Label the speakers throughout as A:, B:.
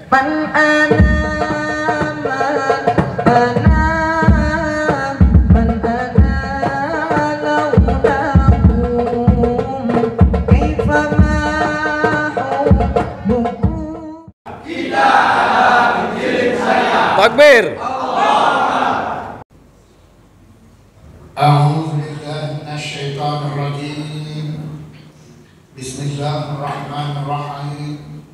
A: Man ana
B: Takbir.
C: A'udzu billahi minasyaitonir rajim. Bismillahirrahmanirrahim.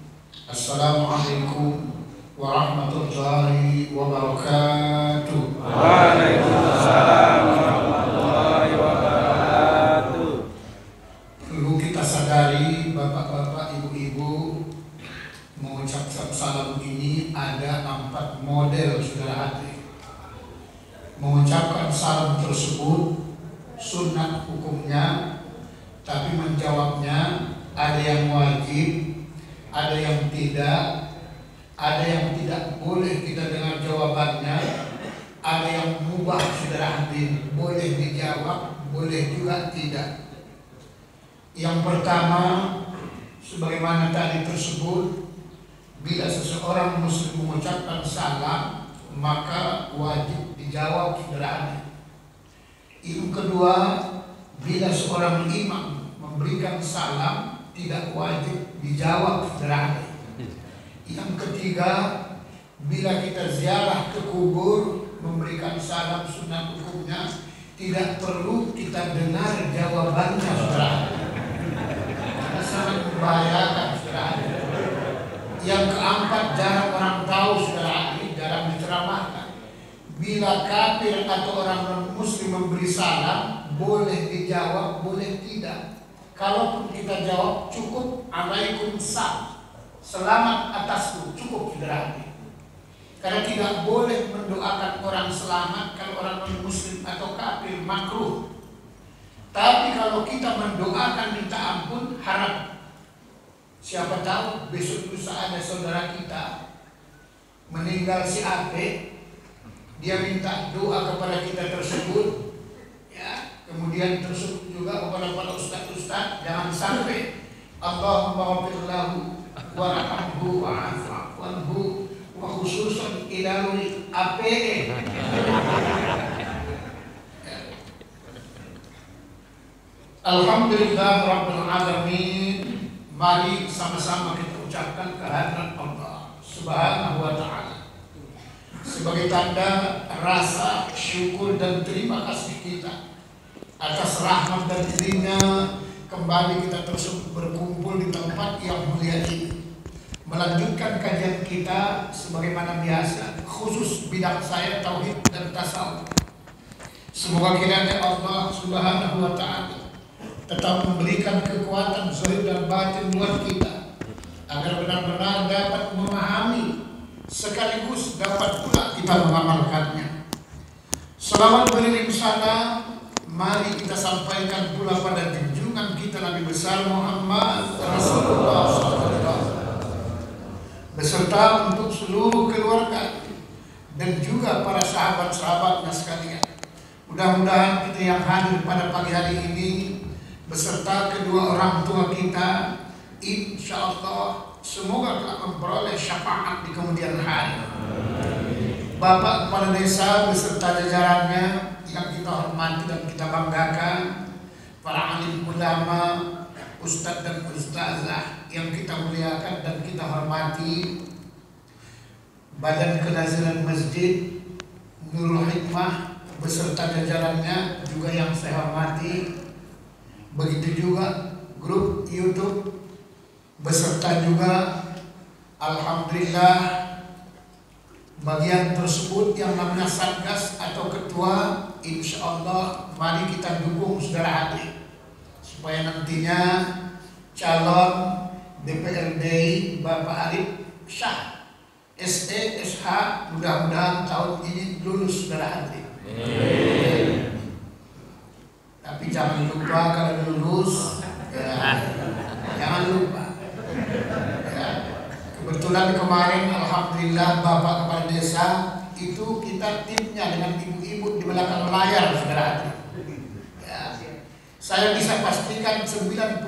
C: Assalamualaikum warahmatullahi wabarakatuh.
B: Waalaikumsalam warahmatullahi wabarakatuh.
C: Perlu kita sadari, bapak-bapak, ibu-ibu, mengucapkan salam ini ada 4 model, saudara hati. Mengucapkan salam tersebut sunat hukumnya, tapi menjawabnya ada yang wajib, ada yang tidak, ada yang tidak boleh kita dengar jawabannya, ada yang mubah, saudara hati, boleh dijawab, boleh juga tidak. Yang pertama, sebagaimana tadi tersebut, bila seseorang muslim mengucapkan salam, maka wajib dijawab, saudara. Yang kedua, bila seorang imam memberikan salam, tidak wajib dijawab, saudara. Yang ketiga, bila kita ziarah ke kubur memberikan salam, sunat hukumnya tidak perlu kita dengar jawabannya, saudara, karena sangat membahayakan, saudara. Yang keempat, jarang orang tahu, saudara, jarang diceramahkan. Bila kafir atau orang non-muslim memberi salam, boleh dijawab, boleh tidak. Kalaupun kita jawab, cukup Waalaikumsalam, selamat atasku, cukup, saudara. Karena tidak boleh mendoakan orang selamat kalau orang non-muslim atau kafir, makruh. Tapi kalau kita mendoakan minta ampun, harap. Siapa tahu besok lusa ada saudara kita meninggal si Ate, dia minta doa kepada kita tersebut, ya. Kemudian tersebut juga kepada para ustaz-ustaz, jangan sampai Allahumma ghfir lahu warhamhu wa'afwanhu wa khususan ilalul APE. Alhamdulillah rabbil alamin. Mari sama-sama kita ucapkan kehadiran Allah Subhanahu wa ta'ala sebagai tanda rasa syukur dan terima kasih kita atas rahmat dan izin-Nya kembali kita tersebut berkumpul di tempat yang mulia ini, melanjutkan kajian kita sebagaimana biasa, khusus bidang saya tauhid dan tasawuf. Semoga kiranya Allah Subhanahu wa ta'ala tetap memberikan kekuatan zahir dan batin buat kita agar benar-benar dapat memahami sekaligus dapat pula kita mengamalkannya. Selawat beriring salam mari kita sampaikan pula pada junjungan kita Nabi besar Muhammad Rasulullah SAW beserta untuk seluruh keluarga dan juga para sahabat-sahabatnya sekalian. Mudah-mudahan kita yang hadir pada pagi hari ini beserta kedua orang tua kita, insya Allah semoga telah memperoleh syafaat di kemudian hari. Bapak kepala desa beserta jajarannya yang kita hormati dan kita banggakan, para alim ulama, ustadz dan ustazah yang kita muliakan dan kita hormati, Badan Kenaziran Masjid Nurul Hikmah beserta jajarannya juga yang saya hormati. Begitu juga grup YouTube beserta juga alhamdulillah bagian tersebut yang namanya Satgas atau ketua, insya Allah mari kita dukung saudara hati supaya nantinya calon DPRD Bapak Arif Syah SE SH mudah-mudahan tahun ini lulus saudara hati. Tapi jangan lupa kalau lulus, ya, jangan lupa. Ya. Kebetulan kemarin alhamdulillah Bapak Kepala Desa itu kita timnya dengan ibu-ibu di belakang layar, saudara. Ya. Saya bisa pastikan 90%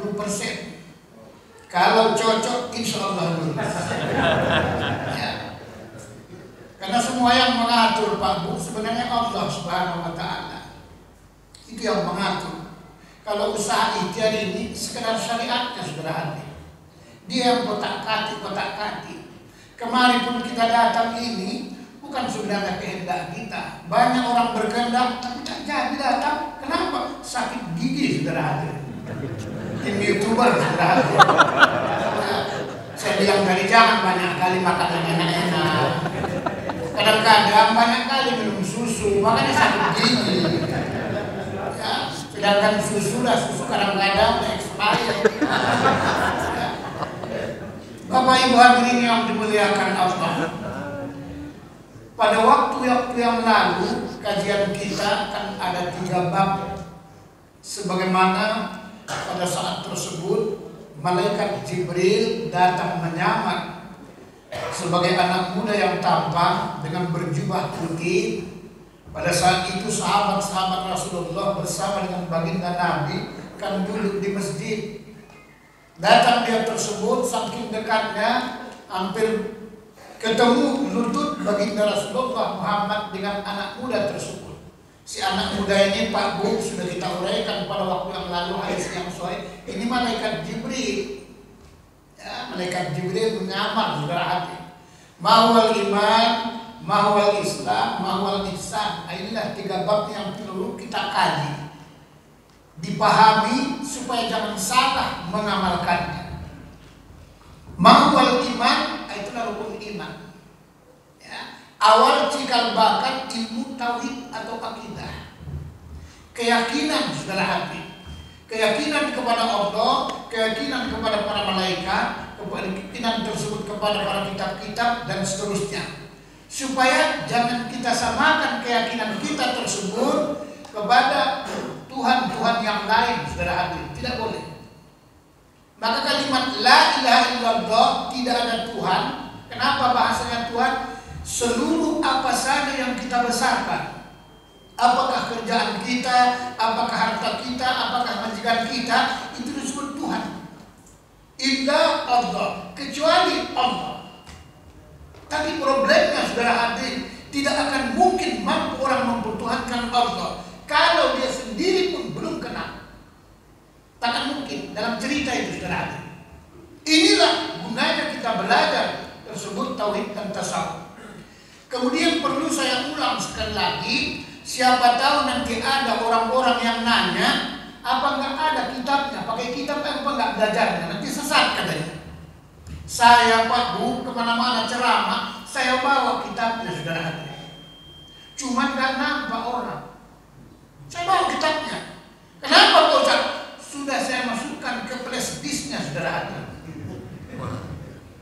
C: Kalau cocok, insya Allah lulus. Ya. Karena semua yang mengatur Pak Bu sebenarnya Allah Subhanahu Wa Taala. Itu yang mengatur. Kalau usaha ikhtiar ini sekedar syariatnya sudah ada. Dia yang kotak-katik. Kemarin pun kita datang ini bukan sebenarnya kehendak kita. Banyak orang berkehendak tapi tak jadi datang. Kenapa? Sakit gigi sudah ada. Tim YouTuber sudah ada. Saya bilang tadi jangan banyak kali makan yang enak-enak. Kadang-kadang banyak kali minum susu, makanya sakit gigi. Ya, sedangkan susu kadang-kadang expired. Ya. Bapak Ibu hadirin yang dimuliakan Allah. Pada waktu yang lalu kajian kita kan ada 3 bab. Sebagaimana pada saat tersebut malaikat Jibril datang menyamar sebagai anak muda yang tampan dengan berjubah putih. Pada saat itu sahabat-sahabat Rasulullah bersama dengan baginda Nabi kan duduk di masjid. Datang dia tersebut saking dekatnya hampir ketemu lutut baginda Rasulullah Muhammad dengan anak muda tersebut. Si anak muda ini Pak Bu sudah kita uraikan pada waktu yang lalu hadis yang sahih. Ini malaikat Jibril. Ya, malaikat Jibril menyamar saudara hati. Mahwal iman, mahwal Islam, mahwal ihsan. Inilah 3 bab yang perlu kita kaji, dipahami supaya jangan salah mengamalkannya. Mahwal iman, itulah rukun iman. Ya. Awal cikal bakal ilmu tauhid atau akidah. Keyakinan saudara hati. Keyakinan kepada Allah, keyakinan kepada para malaikat, keyakinan tersebut kepada para kitab-kitab dan seterusnya. Supaya jangan kita samakan keyakinan kita tersebut kepada Tuhan-Tuhan yang lain, saudara hati. Tidak boleh. Maka kalimat la ilaha illallah, tidak ada Tuhan. Kenapa bahasanya Tuhan? Seluruh apa saja yang kita besarkan, apakah kerjaan kita, apakah harta kita, apakah majikan kita, itu disebut Tuhan. Illa Allah, kecuali Allah. Tapi problemnya saudara hati, tidak akan mungkin mampu orang mempertuhankan Allah kalau dia sendiri pun belum kenal. Takkan mungkin dalam cerita itu saudara hati. Inilah gunanya kita belajar tersebut tauhid dan tasawuf. Kemudian perlu saya ulang sekali lagi, siapa tahu nanti ada orang-orang yang nanya, apa nggak ada kitabnya, pakai kitab apa nggak belajarnya, nanti sesat katanya. Saya Pak Bu kemana-mana ceramah, saya bawa kitabnya saudara hati. Cuma nggak nampak orang. Saya bawa kitabnya. Kenapa Pak Ustaz? Sudah saya masukkan ke flash disknya saudara hati.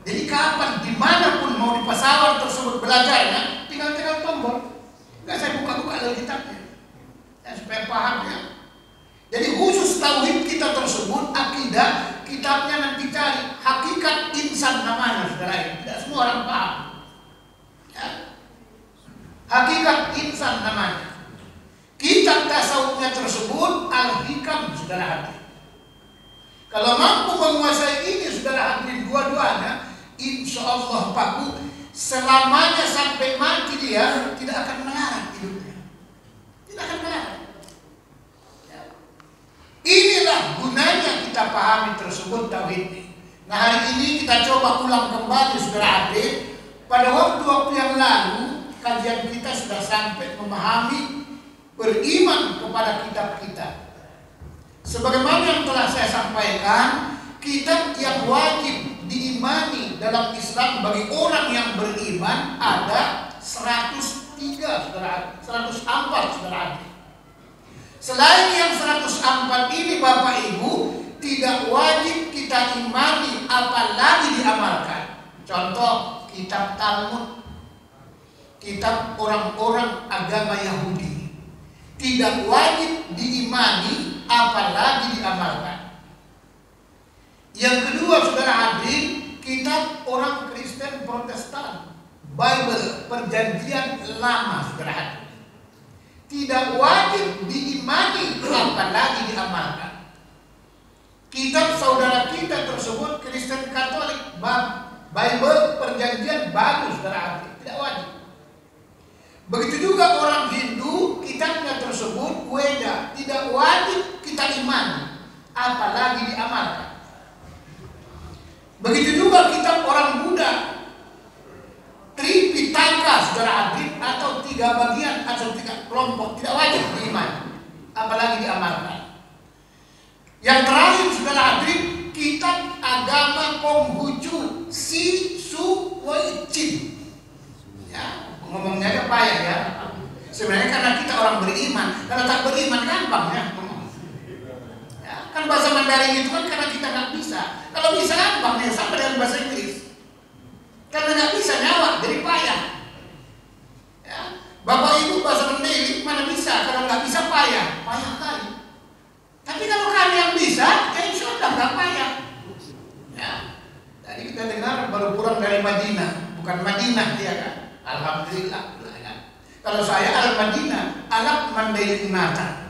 C: Jadi kapan, dimanapun mau di pesawat tersebut belajarnya, tinggal tombol. Nggak saya buka-buka dari kitabnya, ya, supaya paham ya. Jadi khusus tauhid kita tersebut, akidah, kitabnya nanti cari. Hakikat insan namanya, saudara. Tidak semua orang paham. Ya. Hakikat insan namanya. Kitab tasawufnya tersebut al-hikam, saudara hati. Kalau mampu menguasai ini, saudara hati, dua-duanya, insya Allah Pak Bu, selamanya sampai mati dia tidak akan melarat hidupnya. Tidak akan melarat. Ya. Inilah gunanya kita pahami tersebut tauhid ini. Nah hari ini kita coba ulang kembali saudara adik. Pada waktu-waktu yang lalu kajian kita sudah sampai memahami beriman kepada kitab kita. Sebagaimana yang telah saya sampaikan, kitab yang wajib diimani dalam Islam bagi orang yang beriman ada 103 saudara, 104 saudara. Selain yang 104 ini Bapak Ibu tidak wajib kita imani apalagi diamalkan. Contoh kitab Talmud, kitab orang-orang agama Yahudi, tidak wajib diimani apalagi diamalkan. Yang kedua saudara hadirin, kitab orang Kristen Protestan, Bible, perjanjian lama saudara hadirin, tidak wajib diimani apalagi diamalkan. Kitab saudara kita tersebut Kristen Katolik, Bible perjanjian baru saudara hati, tidak wajib. Begitu juga orang Hindu, kitabnya tersebut Weda, tidak wajib kita imani, apalagi diamalkan. Begitu juga kitab orang Buddha, Tripitaka saudara hati, atau 3 bagian atau 3 kelompok, tidak wajib diimani, apalagi diamalkan. Yang terakhir saudara hadirin, kitab agama Konghucu Si Su Wei Chin. Ya, ngomongnya agak payah ya. Sebenarnya karena kita orang beriman, kalau tak beriman gampang ya. Ya, kan bahasa Mandarin itu kan karena kita nggak bisa. Kalau bisa gampang ya, sama dengan bahasa Inggris. Karena nggak bisa nyawa, jadi payah. Ya, Bapak Ibu bahasa Mandarin mana bisa? Kalau nggak bisa payah kali. Tapi kalau kami yang bisa, ya insya Allah nggak payah. Ya, tadi kita dengar baru pulang dari Madinah, bukan Madinah ya kan? Alhamdulillah. Ya. Kalau saya Al-Madinah, Alak Mandailing Nata.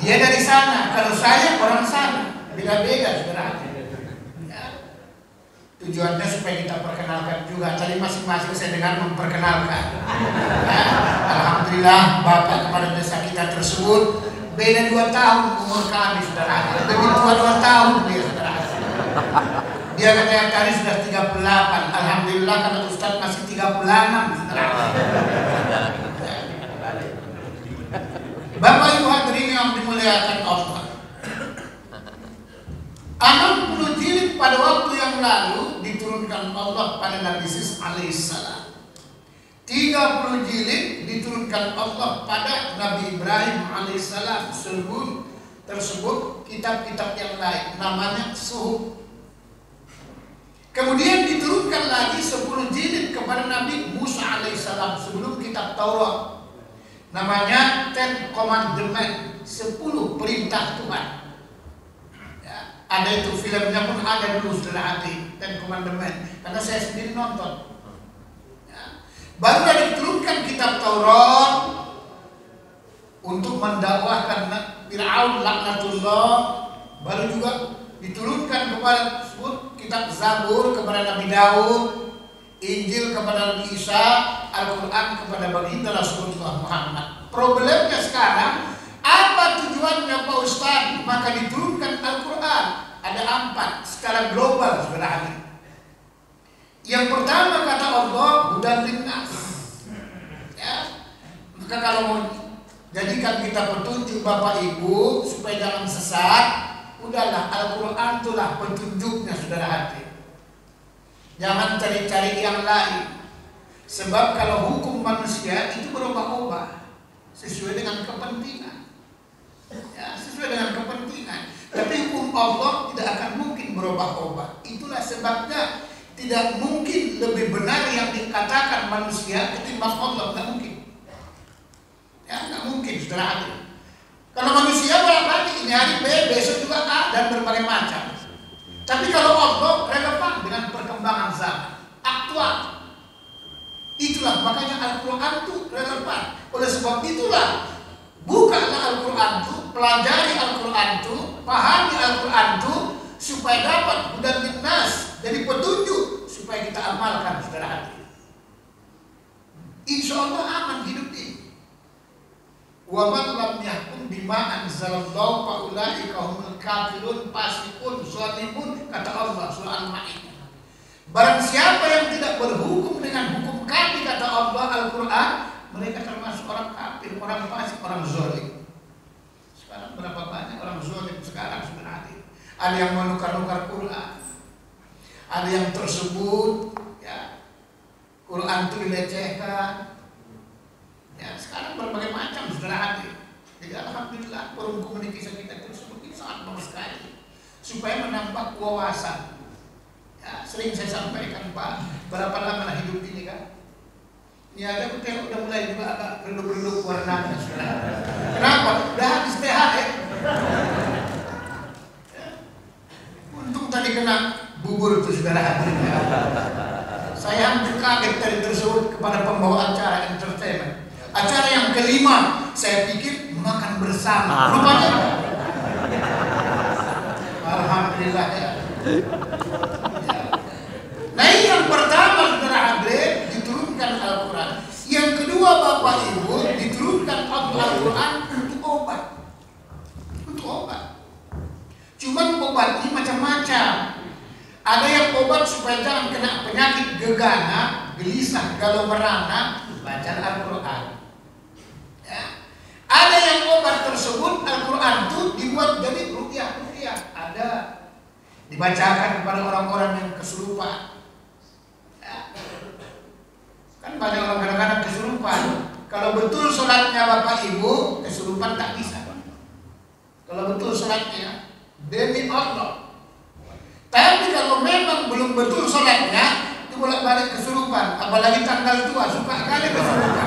C: Dia dari sana, kalau saya orang sana, beda-beda saudara. Ya. Tujuannya supaya kita perkenalkan juga. Tadi masing-masing saya dengar memperkenalkan. Ya. Alhamdulillah Bapak kepala desa kita tersebut beda 2 tahun umur kami saudara. Lebih tua 2 tahun dia saudara. Dia katanya tadi sudah 38. Alhamdulillah karena Ustaz masih 36 saudara. Bapak Ibu hadirin yang dimuliakan Allah, 60 jilid pada waktu yang lalu diturunkan Allah pada Nabi Sis alaihissalam. 30 jilid diturunkan Allah pada Nabi Ibrahim alaihissalam. Sebelum tersebut kitab-kitab yang lain namanya Suhuf. Kemudian diturunkan lagi 10 jilid kepada Nabi Musa alaihissalam sebelum kitab Taurat. Namanya Ten Commandment, 10 perintah Tuhan. Ya, ada itu filmnya pun ada dulu setelah hati Ten Commandment, karena saya sendiri nonton. Ya. Baru diturunkan kitab Taurat untuk mendakwahkan Fir'aun laknatullah. Baru juga diturunkan kepada kitab Zabur kepada Nabi Daud, Injil kepada Nabi Isa, Al-Quran kepada baginda Rasulullah Muhammad. Problemnya sekarang, apa tujuannya Pak Ustaz? Maka diturunkan Al-Quran. Ada 4 secara global sebenarnya. Yang pertama kata Allah, hudan linnas. Ya. Maka kalau mau jadikan kita petunjuk Bapak Ibu supaya jangan sesat, udahlah Al-Quran itulah petunjuknya saudara hati. Jangan cari-cari yang lain. Sebab kalau hukum manusia itu berubah-ubah sesuai dengan kepentingan. Ya, sesuai dengan kepentingan. Tapi hukum Allah tidak akan mungkin berubah-ubah. Itulah sebabnya tidak mungkin lebih benar yang dikatakan manusia ketimbang Allah. Tidak mungkin. Ya, tidak mungkin saudara hati. Kalau manusia bolak-balik ini hari B, besok juga A dan berbagai macam. Tapi kalau Allah relevan dengan perkembangan zaman, aktual. Itulah makanya Al-Quran itu relevan. Oleh sebab itulah, bukalah Al-Quran itu, pelajari Al-Quran itu, pahami Al-Quran itu, supaya dapat hudan linnas, jadi petunjuk supaya kita amalkan saudara hati. Insya Allah aman hidup ini. Wa man lam yahkum bima anzalallahu fa ulaika humul kafirun fasiqun zalimun, kata Allah surah Al-Maidah. Barang siapa yang tidak berhukum dengan hukum kami, kata Allah Al-Quran, mereka termasuk orang kafir, orang fasik, orang zalim. Sekarang berapa banyak orang zalim sekarang sebenarnya. Ada yang menukar-nukar Quran, ada yang tersebut ya Quran itu dilecehkan. Ya, sekarang berbagai macam saudara hati. Jadi alhamdulillah forum komunikasi kita tersebut ini sangat bagus sekali supaya menambah wawasan. Ya, sering saya sampaikan Pak, berapa lama hidup ini kan? Ini ada hotel udah mulai juga agak redup-redup warnanya saudara. Kenapa? Udah habis THR. Ya. Untung tadi kena bubur itu saudara hati. Saya hampir kaget tadi tersebut kepada pembawa acara entertainment. Acara yang kelima, saya pikir makan bersama. Rupanya Nah, ini yang pertama saudara hadirin, diturunkan Al-Quran. Yang kedua Bapak Ibu, diturunkan Al-Quran untuk obat. Untuk obat. Cuman obat ini macam-macam. Ada yang obat supaya jangan kena penyakit gegana, gelisah, galau merana, baca Al-Quran. Ya. Ada yang obat tersebut Al-Quran itu dibuat jadi ruqyah. Ada dibacakan kepada orang-orang yang kesurupan. Ya. Kan banyak orang kadang-kadang kesurupan. Kalau betul sholatnya Bapak Ibu, kesurupan tak bisa. Kalau betul sholatnya demi Allah. Tapi kalau memang belum betul sholatnya, itu bolak-balik kesurupan. Apalagi tanggal tua, suka kali kesurupan.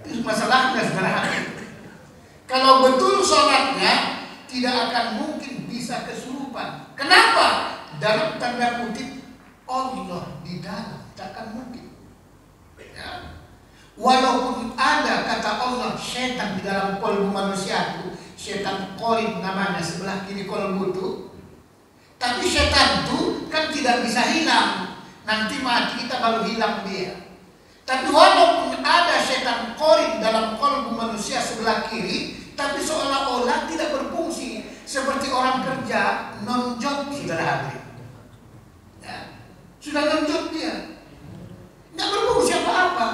C: Itu masalahnya saudara. Kalau betul sholatnya, tidak akan mungkin bisa kesurupan. Kenapa? Dalam tanda kutip Allah di dalam, tak akan mungkin. Ya. Walaupun ada kata Allah setan di dalam kolbu manusia itu, setan korin namanya, sebelah kiri kolbu itu, tapi setan itu kan tidak bisa hilang. Nanti mati kita baru hilang dia. Tapi walaupun ada setan korin dalam kolbu manusia sebelah kiri, tapi seolah-olah tidak berfungsi, seperti orang kerja non-job, saudara hadirin. Ya. Sudah non-job dia, tidak berfungsi apa-apa.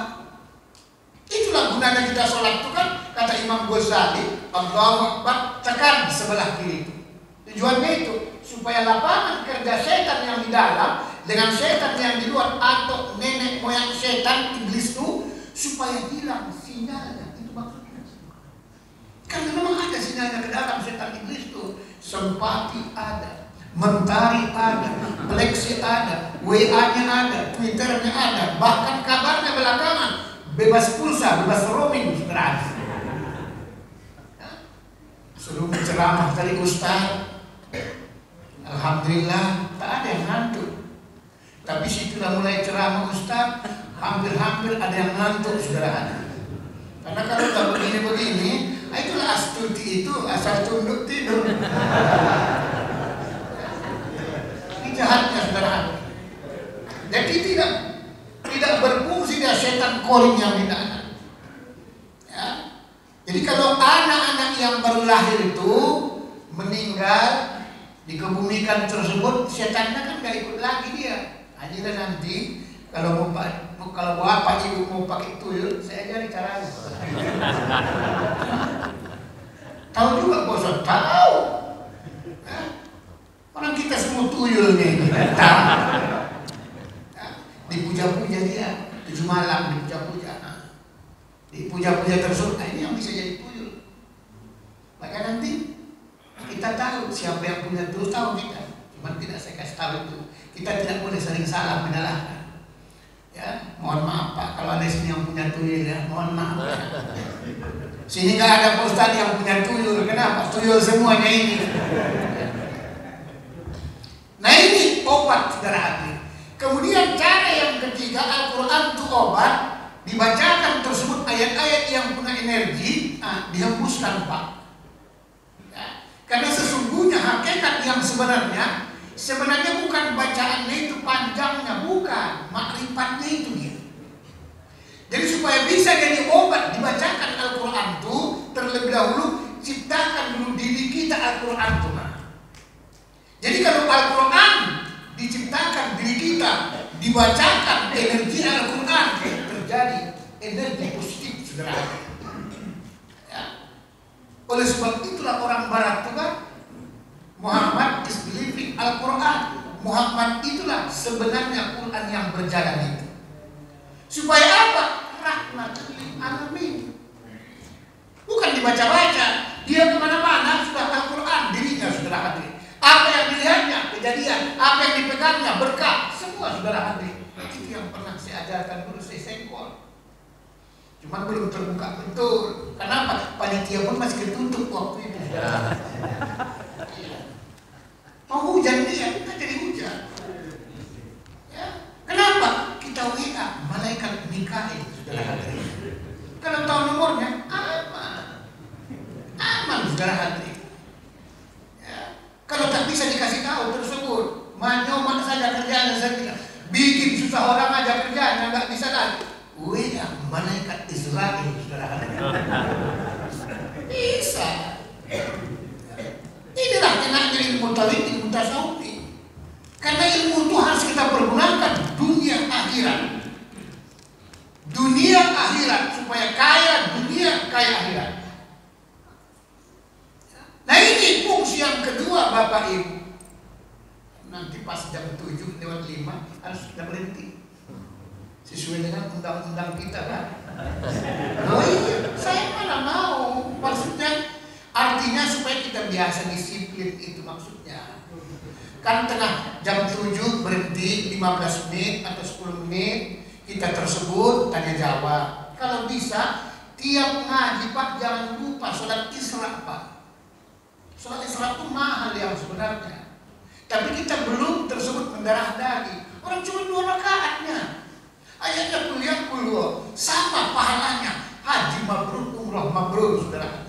C: Itulah gunanya kita sholat itu kan, kata Imam Ghazali, Allahu Akbar, tekan di sebelah kiri itu. Tujuannya itu supaya lapangan kerja setan yang di dalam dengan setan yang di luar atau nenek moyang setan iblis itu supaya hilang sinyalnya. Itu maksudnya. Karena memang ada sinyalnya ke dalam setan iblis itu. Sempati ada, mentari ada, Plexi ada, WA-nya ada, Twitter-nya ada, bahkan kabarnya belakangan bebas pulsa, bebas roaming, gratis. Suruh ceramah kali Ustaz, alhamdulillah tak ada yang ngantuk. Tapi setelah mulai ceramah Ustaz, hampir-hampir ada yang ngantuk, saudara. Karena kalau tak begini-begini, itulah astuti itu asal tunduk tidur. Ini jahatnya, saudara. Jadi tidak berfungsi dia setan korin yang di dalam. Ya. Jadi kalau anak-anak yang baru lahir itu meninggal dikebumikan tersebut, setannya kan gak ikut lagi dia. Akhirnya nanti kalau bapak ibu mau pakai tuyul, saya ajari caranya. Tahu juga bosan, tahu. Ya. Orang kita semua tuyul nih, tahu. Dipuja-puja dia, 7 malam dipuja-puja. Dipuja-puja tersebut, nah ini yang bisa jadi tuyul. Maka nanti kita tahu siapa yang punya tuyul, tahu kita. Cuma tidak saya kasih tahu itu. Kita tidak boleh sering salah menyalahkan. Ya, mohon maaf Pak, kalau ada sini yang punya tuyul ya, mohon maaf. Sini nggak ada Pak Ustadz yang punya tuyul, kenapa? Tuyul semuanya ini. Nah ini obat, saudara hadirin. Kemudian cara yang ketiga, Al-Quran itu obat, dibacakan tersebut ayat-ayat yang punya energi, dihembuskan Pak. Ya. Karena sesungguhnya hakikat yang sebenarnya bukan bacaannya itu panjangnya, bukan, makrifatnya itu dia. Jadi supaya bisa jadi obat dibacakan Al-Quran itu, terlebih dahulu ciptakan dulu diri kita Al-Quran itu. Jadi kalau Al-Quran diciptakan diri kita, dibacakan energi Al-Quran, terjadi energi positif, saudara. Ya. Oleh sebab itulah orang Barat itu kan, Muhammad is believing Al-Quran. Muhammad itulah sebenarnya Quran yang berjalan itu. Supaya apa? Rahmatul lil alamin. Bukan dibaca-baca, dia kemana-mana sudah Al-Quran dirinya, saudara hadirin. Apa yang dilihatnya, kejadian, apa yang dipegangnya, berkah, semua saudara hadirin. Itu yang pernah saya ajarkan dulu, saya sengkol. Cuma belum terbuka betul. Kenapa? Panitia pun masih ketutup waktu itu. Mau hujan dia, kita jadi hujan. Ya. Kenapa? Kita WA malaikat Mikail, saudara hadirin. Kalau tahu nomornya, aman. Aman. saudara hadirin. Ya. Kalau tak bisa dikasih tahu tersebut, manyoman saja kerjaan saya bikin susah orang aja kerjaan, nggak bisa lagi. Wih, malaikat Israel, saudara hadirin. Bisa. Inilah enaknya ilmu tauhid, ilmu tasawuf. Karena ilmu itu harus kita pergunakan dunia akhirat. Dunia akhirat supaya kaya dunia, kaya akhirat. Nah ini fungsi yang kedua Bapak Ibu. Nanti pas jam 7 lewat 5 harus sudah berhenti. Sesuai dengan undang-undang kita kan. Oh iya, saya mana mau. Maksudnya artinya supaya kita biasa disiplin, itu maksudnya. Kan tengah jam 7 berhenti 15 menit atau 10 menit, kita tersebut tanya jawab. Kalau bisa tiap ngaji Pak jangan lupa sholat Isra Pak. Sholat Isra itu mahal yang sebenarnya, tapi kita belum tersebut mendarah daging. Orang cuma 2 rakaatnya, ayatnya kuliah keluar, sama pahalanya haji mabrur, umroh mabrur, saudara.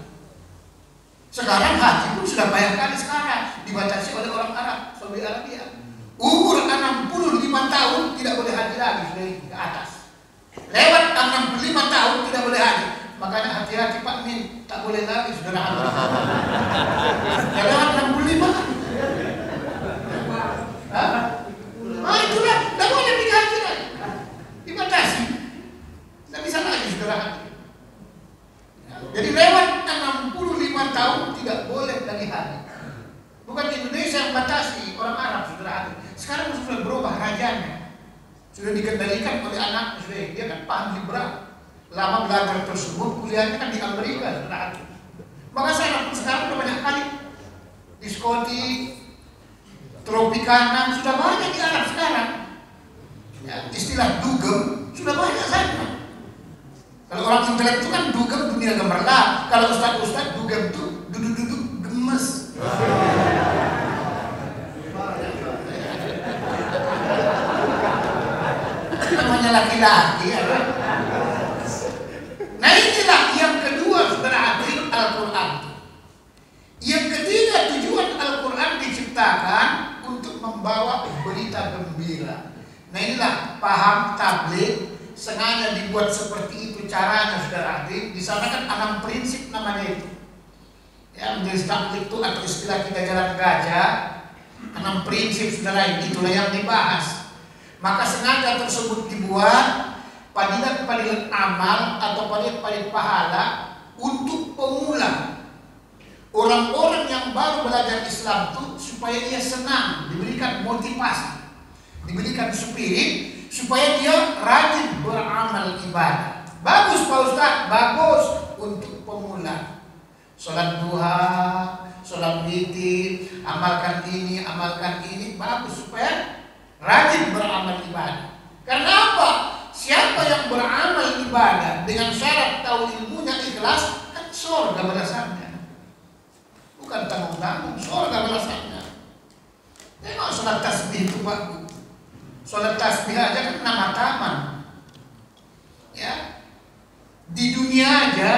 C: Sekarang haji pun sudah banyak kali sekarang dibatasi oleh orang Arab, Saudi Arabia. Umur 65 tahun tidak boleh haji lagi, sudah ke atas. Lewat 65 tahun tidak boleh haji. Makanya hati-hati Pak Min, tak boleh lagi saudara haji. Ya lewat 65. Itulah, tidak boleh pergi haji lagi. Dibatasi. Tidak bisa lagi saudara haji. Jadi lewat 65 tahun tidak boleh lagi haji. Bukan Indonesia yang batasi, orang Arab saudara haji. Sekarang sudah berubah rajanya, sudah dikendalikan oleh anak sudah dia kan paham liberal. Lama belajar tersebut, kuliahnya kan di Amerika saudara haji. Maka saya pun sekarang sudah banyak kali diskotik, tropikana sudah banyak di Arab sekarang. Ya, istilah dugem sudah banyak saja. Kalau orang intelek itu kan dugem dunia gemerlap. Kalau ustaz-ustaz dugem itu duduk-duduk gemes. Namanya laki-laki ya. Nah inilah yang kedua saudara hadirin Al-Quran. Yang ketiga tujuan Al-Quran diciptakan untuk membawa berita gembira. Nah inilah paham tabligh sengaja dibuat seperti itu caranya saudara hadirin. Di sana kan 6 prinsip namanya itu. Ya, menjadi tabligh itu atau istilah kita jalan gajah, 6 prinsip saudara, itulah yang dibahas. Maka sengaja tersebut dibuat padilat-padilat amal atau padilat-padilat pahala untuk pemula. Orang-orang yang baru belajar Islam itu supaya dia senang, diberikan motivasi, diberikan spirit supaya dia rajin beramal ibadah. Bagus Pak Ustaz, bagus untuk pemula. Sholat duha, sholat witir, amalkan ini, bagus supaya rajin beramal ibadah. Karena apa? Siapa yang beramal ibadah dengan syarat tahu ilmunya ikhlas, kan surga balasannya. Bukan tanggung-tanggung, surga balasannya. Tengok sholat tasbih itu Pak. Sholat tasbih aja kan nama taman. Ya. Di dunia aja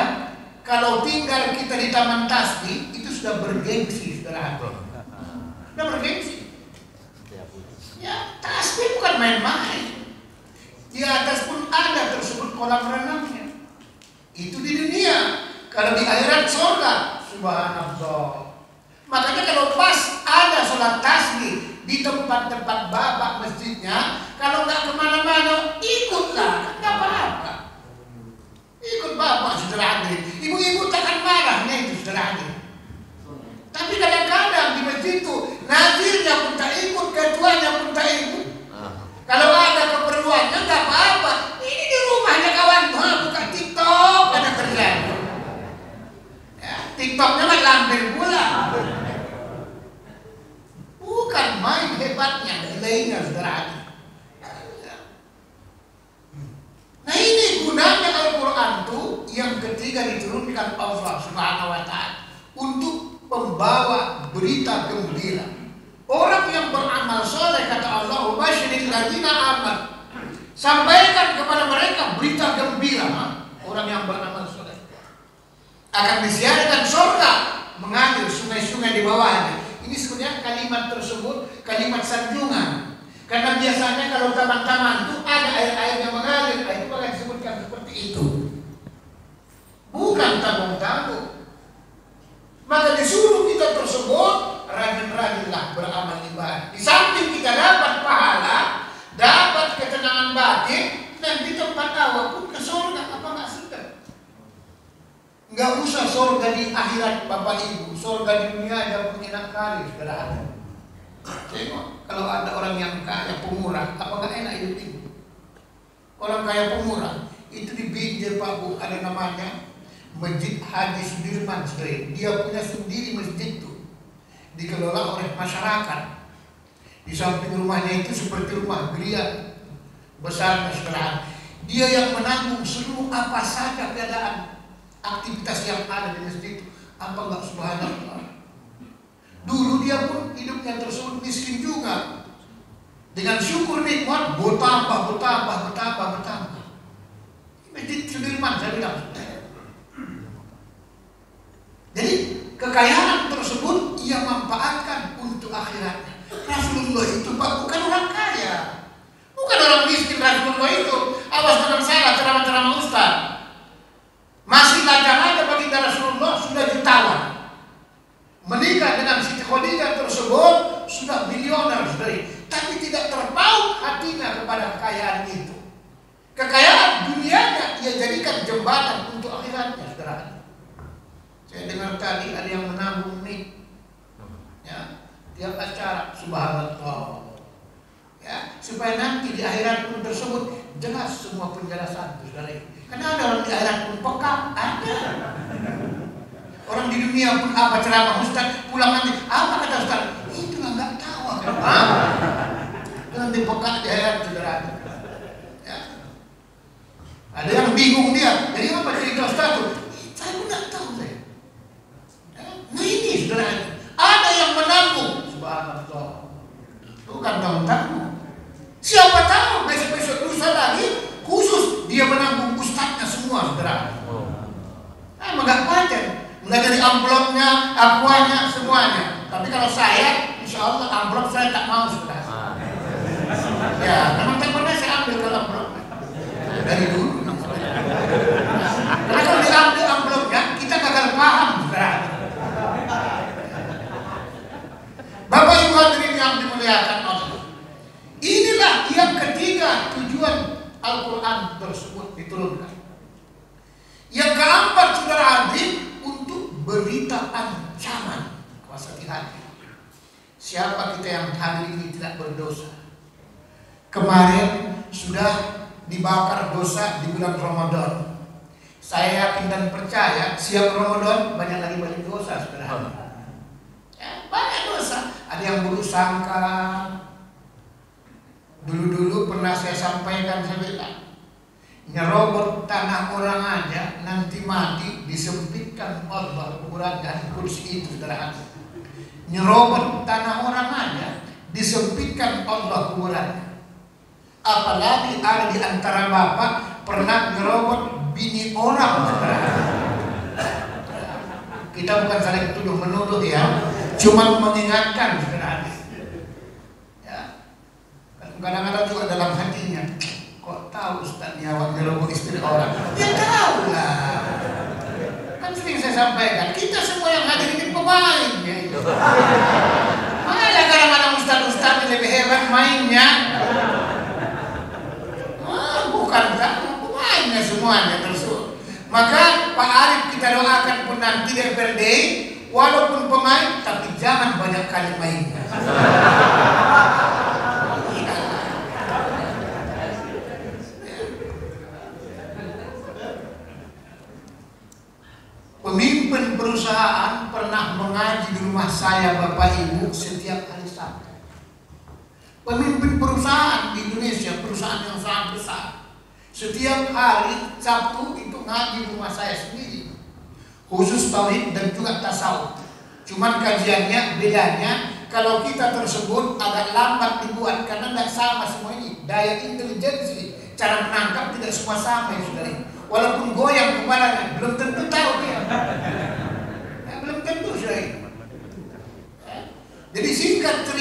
C: kalau tinggal kita di taman tasbih itu sudah bergengsi, saudara. Sudah bergengsi. Ya, tasbih bukan main-main. Di atas pun ada tersebut kolam renangnya. Itu di dunia. Kalau di akhirat surga, subhanallah. Makanya kalau pas ada sholat tasbih di tempat-tempat babak masjidnya, kalau nggak kemana-mana, ikutlah, nggak apa-apa. Ikut bapak saudara hadir. Ibu-ibu takkan marahnya itu saudara hadir. Tapi kadang-kadang di masjid itu nazirnya pun tak ikut, ketuanya pun tak ikut. Kalau ada keperluannya nggak apa-apa. Ini di rumahnya kawan, buka TikTok ada kerjaan. Ya, TikToknya mah lampir pula. Bukan main hebatnya, nilainya saudara hadir. Nah ini gunanya Al-Quran itu yang ketiga diturunkan Allah Subhanahu wa Ta'ala untuk pembawa berita gembira. Orang yang beramal soleh kata Allah, "Basyiril ladzina amanu." Sampaikan kepada mereka berita gembira. Orang yang beramal soleh akan disiarkan surga di bawahnya. Ini sebenarnya kalimat tersebut kalimat sanjungan. Karena biasanya kalau taman-taman itu ada air-air yang mengalir, itu akan disebutkan seperti itu. Bukan tanggung-tanggung. Maka disuruh kita tersebut rajin-rajinlah beramal ibadah. Di samping kita dapat pahala, dapat ketenangan batin, dan di tempat awal pun ke surga. Apa nggak sedap? Nggak usah surga di akhirat Bapak Ibu, surga di dunia aja pun enak kali, saudara. Tengok, kalau ada orang yang kaya pemurah, apa nggak enak hidup ini? Orang kaya pemurah itu di pinggir Pak Bu, ada namanya Masjid Haji Sudirman. Dia punya sendiri masjid itu, dikelola oleh masyarakat. Di samping rumahnya itu seperti rumah geria besar, saudara. Dia yang menanggung seluruh apa saja keadaan aktivitas yang ada di masjid itu. Apa enggak subhanallah? Dulu dia pun hidupnya tersebut miskin juga. Dengan syukur nikmat bertambah. Masjid Sudirman saya bilang. Jadi kekayaan tersebut ia manfaatkan untuk akhiratnya. Rasulullah itu Pak bukan orang kaya, bukan orang miskin. Rasulullah itu, awas jangan salah ceramah-ceramah ustaz. Masih lajang aja baginda Rasulullah sudah jutawan. Menikah dengan Siti Khadijah tersebut sudah milioner, saudari. Tapi tidak terpaut hatinya kepada kekayaan itu. Kekayaan dunianya ia jadikan jembatan untuk akhiratnya, saudara. Saya dengar tadi ada yang menabung nih, ya, tiap acara, subhanallah, ya, supaya nanti di akhirat pun tersebut jelas semua penjelasan, saudara. Karena ada orang di akhirat pun peka, ada. Orang di dunia pun apa ceramah ustaz, pulang nanti apa kata ustaz? Itulah nggak tahu apa. Nanti peka di akhirat, saudara. Ya. Ada yang bingung dia, jadi apa cerita ustaz tuh? Saya pun nggak tahu saya. Nah ini saudara, ada yang menanggung, subhanallah, bukan tanggung-tanggung. Siapa tahu besok-besok lusa lagi khusus dia menanggung ustadznya semua, saudara. Enggak paten, mulai dari amplopnya, akuanya, semuanya. Tapi kalau saya, insya Allah amplop saya tak mau, saudara. Ya, memang tak pernah saya ambil kalau amplopnya dari dulu. Karena kalau diambil amplopnya kita gagal paham, saudara. Bapak Ibu hadirin yang dimuliakan Allah, inilah yang ketiga tujuan Al-Quran tersebut diturunkan. Yang keempat, saudara hadirin, untuk berita ancaman. Awas hati-hati. Siapa kita yang hadir ini tidak berdosa? Kemarin sudah dibakar dosa di bulan Ramadan. Saya yakin dan percaya siap Ramadan banyak lagi banyak dosa, saudara. Ya, banyak dosa. Ada yang buruk sangka. Dulu pernah saya sampaikan, saya bilang, nyerobot tanah orang aja nanti mati disempitkan Allah kuburannya. Kursi itu, saudara. Nyerobot tanah orang aja disempitkan Allah kuburannya. Apalagi ada di antara bapak pernah nyerobot bini orang, saudara. Kita bukan saling tuduh menuduh ya, cuma mengingatkan, saudara. Ya. Kadang-kadang juga dalam hatinya, kok tahu Ustaz awak nyerobot istri orang? Ya tahu lah. Kan sering saya sampaikan, kita semua yang hadir ini pemain ya. Mana kadang-kadang ustaz-ustaz lebih hebat mainnya. Bukan pemainnya semuanya tersebut. Maka Pak Arif kita doakan pun nanti DPRD, walaupun pemain tapi jangan banyak kali mainnya. Pemimpin perusahaan pernah mengaji di rumah saya, Bapak Ibu, setiap hari Sabtu. Pemimpin perusahaan di Indonesia, perusahaan yang sangat besar, setiap hari Sabtu itu ngaji di rumah saya sendiri, khusus tauhid dan juga tasawuf. Cuman kajiannya bedanya, kalau kita tersebut agak lambat dibuat karena tidak sama semua ini. Daya intelijensi, cara menangkap tidak semua sama, ya, saudara. Walaupun goyang kepalanya, belum tentu tahu dia. Ya, belum tentu, saudara.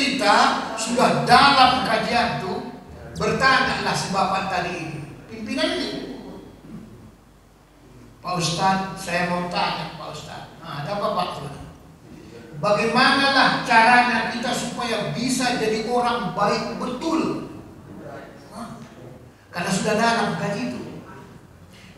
C: kita sudah dalam kajian tuh, bertanyalah si bapak tadi ini, pimpinan ini. Pak Ustadz, saya mau tanya Pak Ustadz. Nah, ada apa Pak? Bagaimanalah caranya kita supaya bisa jadi orang baik betul? Karena sudah dalam kaji itu.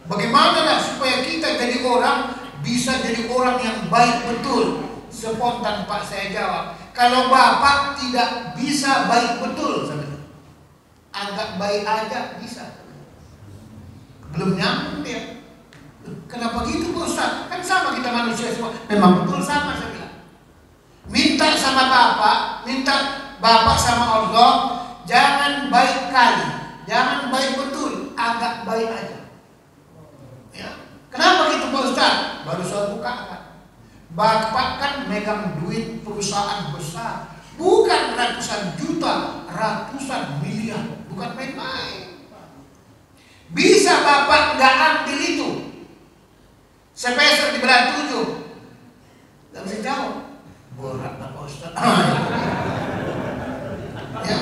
C: Bagaimanalah supaya kita jadi orang, bisa jadi orang yang baik betul? Spontan Pak saya jawab, kalau Bapak tidak bisa baik betul, agak baik aja bisa. Belum nyambung dia. Kenapa gitu Pak Ustadz? Kan sama kita manusia semua. Memang betul sama saya bilang. Minta sama Bapak, minta Bapak sama Allah, jangan baik kali, jangan baik betul, agak baik aja. Ya. Kenapa gitu Pak Ustadz? Baru saya buka kan. Bapak kan megang duit perusahaan besar, bukan ratusan juta, ratusan miliar, bukan main-main. Bisa Bapak nggak ambil itu? Sepeser di belah 7, nggak bisa jawab. Berat Pak Ustadz. Ya.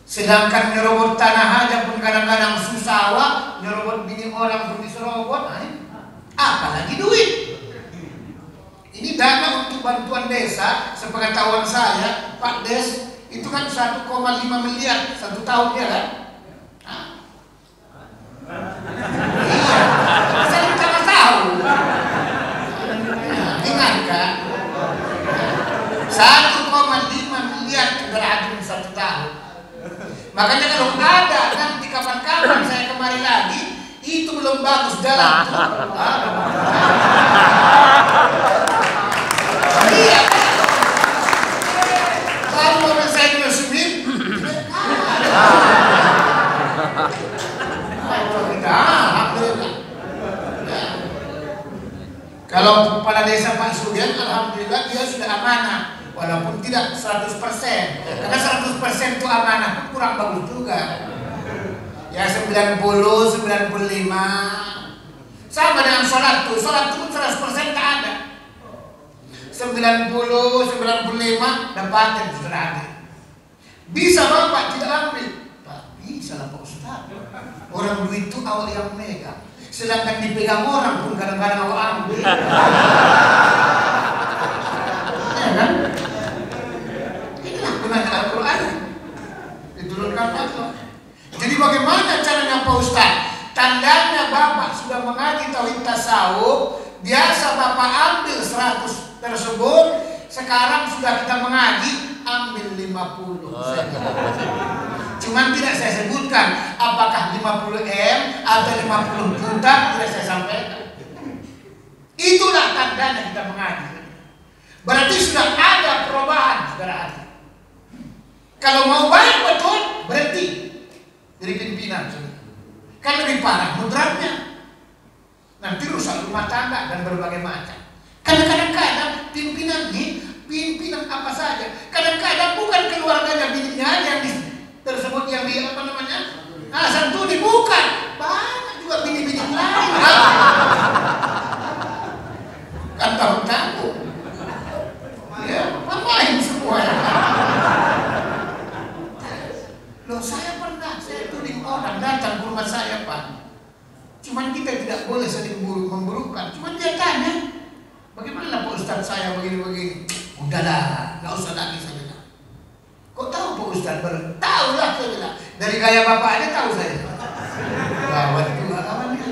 C: Sedangkan nyerobot tanah aja pun kadang-kadang susah, wah. Nyerobot bini orang pun diserobot, apalagi duit. Ini dana untuk bantuan desa, sepengetahuan saya, Pak Des, itu kan 1,5 miliar 1 tahun ya kan? Iya, saya kita nggak tahu. Ingat kan? 1,5 miliar berarti 1 tahun. Makanya kalau ada nanti kapan-kapan saya kemari lagi, itu belum bagus jalan tuh. Iya. Kalau orang saya diresmin, kalau kepala desa Pak Sugen, alhamdulillah dia sudah amanah, walaupun tidak 100%. Karena 100% itu amanah pun kurang bagus juga. Ya 90, 95. Sama dengan sholat tuh pun 100% tak ada. 90, 95 dapatin sudah ada. Bisa Bapak tidak ambil? Pak, bisa lah Pak Ustadz. Orang duit itu awal yang megang. Sedangkan dipegang orang pun kadang-kadang awal ambil. Ya kan? Inilah gunanya Al-Quran. Diturunkan Allah. Jadi bagaimana caranya Pak Ustadz? Tandanya Bapak sudah mengaji tauhid tasawuf. Biasa Bapak ambil 100 tersebut, sekarang sudah kita mengaji, ambil 50. Cuman tidak saya sebutkan apakah 50M atau 50 juta, tidak saya sampaikan. Itulah tandanya kita mengaji. Berarti sudah ada perubahan, saudara. Kalau mau baik betul, berhenti jadi pimpinan. Kan lebih parah mudaratnya. Nanti rusak rumah tangga dan berbagai macam. Karena kadang-kadang pimpinan ini, pimpinan apa saja. Kadang-kadang bukan keluarganya bininya yang tersebut yang di apa namanya? Santuni bukan. Banyak juga bini-bini lain. Kan tahu-tahu. Ya, main semua. Loh saya pernah, saya tuding orang datang ke rumah saya Pak. Cuman kita tidak boleh saling memburukan. Cuman dia tanya, bagaimana Pak Ustadz saya begini-begini? Udahlah, nggak usah lagi saya bilang. Kok tahu Pak Ustadz? Tahu lah saya bilang. Dari gaya bapak aja tahu saya. Gawat juga kawannya.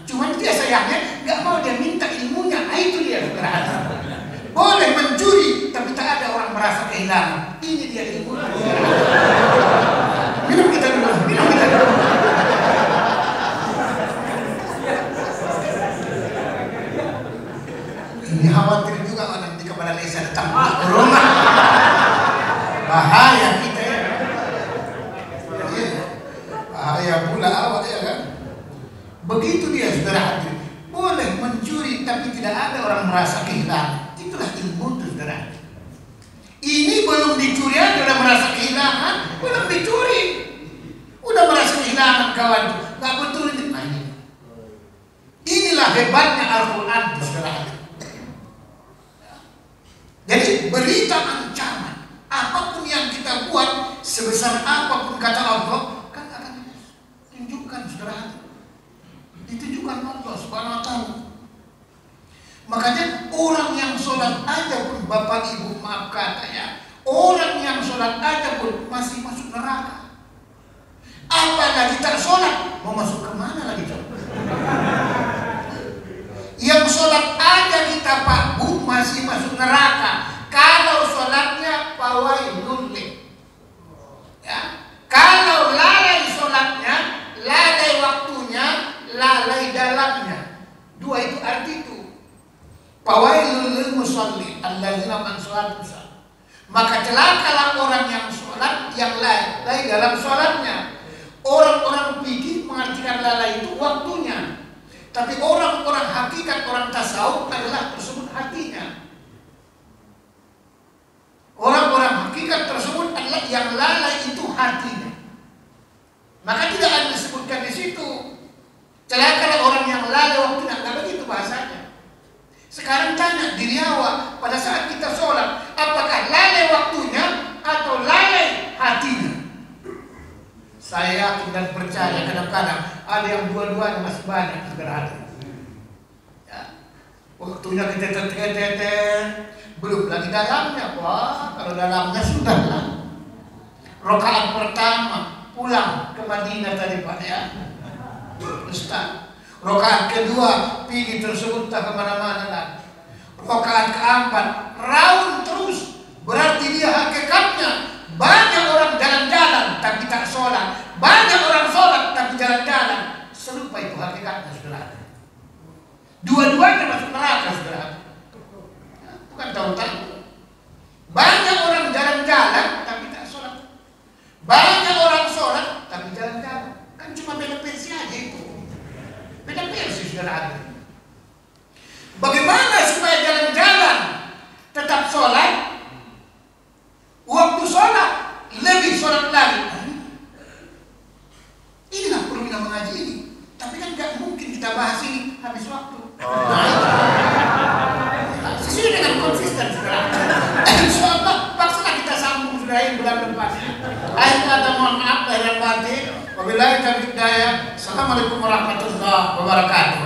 C: Cuman dia sayangnya nggak mau dia minta ilmunya. Itu dia berarti. Boleh mencuri, tapi tak ada orang merasa kehilangan. Ini dia ilmunya. Minum kita dulu, minum kita dulu. Ini khawatir juga nanti kepala desa datang ke rumah. Bahaya kita ya. Bahaya pula awak ya kan. Begitu dia saudara hadir. Boleh mencuri tapi tidak ada orang merasa kehilangan. Itulah ilmu itu saudara. Ini belum dicuri aja udah merasa kehilangan. Belum dicuri udah merasa kehilangan kawan. Gak betul ini. Nah, ini. Inilah hebatnya Al-Quran saudara. Jadi berita ancaman. Apapun yang kita buat, sebesar apapun kata Allah, kan akan ditunjukkan, saudara. Ditunjukkan Allah Subhanahu wa Ta'ala. Makanya orang yang sholat aja pun, Bapak Ibu maaf kata ya, orang yang sholat aja pun masih masuk neraka. Apalagi tak sholat, mau masuk kemana lagi coba? Yang sholat aja kita Pak Bu masih masuk neraka. Kalau sholatnya fawailun lih. Ya. Kalau lalai sholatnya, lalai waktunya, lalai dalamnya. Dua itu arti itu. Fawailun lil musalli allazina man sholat musalla. Maka celakalah orang yang sholat, yang lalai dalam sholatnya. Orang-orang fikih mengartikan lalai itu waktunya. Tapi orang-orang hakikat, orang tasawuf adalah tersebut hatinya. Orang-orang hakikat tersebut adalah yang lalai itu hatinya. Maka tidak ada disebutkan di situ. Celakalah orang yang lalai waktunya, nggak begitu bahasanya. Sekarang tanya diri awak pada saat kita sholat, apakah lalai waktunya atau lalai hatinya? Saya yakin dan percaya kadang-kadang ada yang dua-duanya masih banyak sederhana. Ya. Waktunya kita tetet, belum lagi dalamnya. Wah, kalau dalamnya sudah lah. Rakaat pertama pulang ke Madinah tadi Pak ya, Ustaz. Rakaat kedua pergi tersebut tak kemana-mana lagi. Rakaat keempat raun terus, berarti dia hakikatnya banyak orang jalan-jalan tapi tak sholat, banyak orang sholat tapi jalan-jalan. Serupa itu hakikatnya saudara. Dua-duanya masuk neraka saudara. Bukan tahu-tahu. Banyak orang jalan-jalan tapi tak sholat, banyak orang sholat tapi jalan-jalan. Kan cuma beda versi aja itu. Beda versi saudara. Bagaimana supaya jalan-jalan tetap sholat, waktu sholat lebih sholat lagi? Inilah perlu kita mengaji ini. Tapi kan gak mungkin kita bahas ini habis waktu. Sesuai dengan konsisten saudara. Insyaallah paksalah kita sambung saudara yang bulan depan. Akhir kata mohon maaf lahir dan batin. Wabillahi taufiq hidayah. Assalamualaikum warahmatullahi wabarakatuh.